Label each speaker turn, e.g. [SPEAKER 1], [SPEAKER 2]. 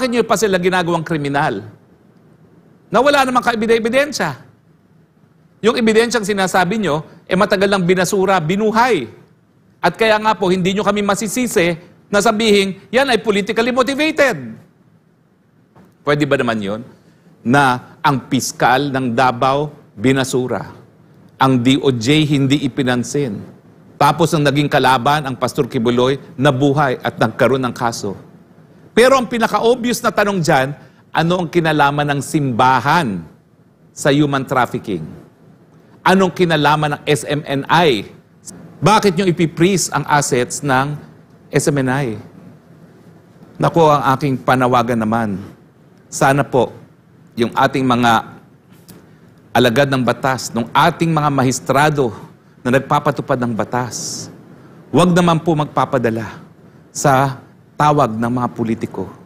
[SPEAKER 1] bakit nyo pa sila ginagawang kriminal? Na wala namang kaebidensya. Yung ebidensyang sinasabi nyo, matagal lang binasura, binuhay. At kaya nga po, hindi nyo kami masisisi na sabihin, yan ay politically motivated. Pwede ba naman yun? Na ang piskal ng Davao, binasura. Ang DOJ, hindi ipinansin. Tapos ang naging kalaban, ang Pastor Kibuloy, nabuhay at nagkaroon ng kaso. Pero ang pinaka-obvious na tanong dyan, ano ang kinalaman ng simbahan sa human trafficking? Anong kinalaman ng SMNI? Bakit nyo ipiprease ang assets ng SMNI? Naku, ang aking panawagan naman, sana po, yung ating mga alagad ng batas, ng ating mga mahistrado na nagpapatupad ng batas, huwag naman po magpapadala sa tawag ng mga politiko.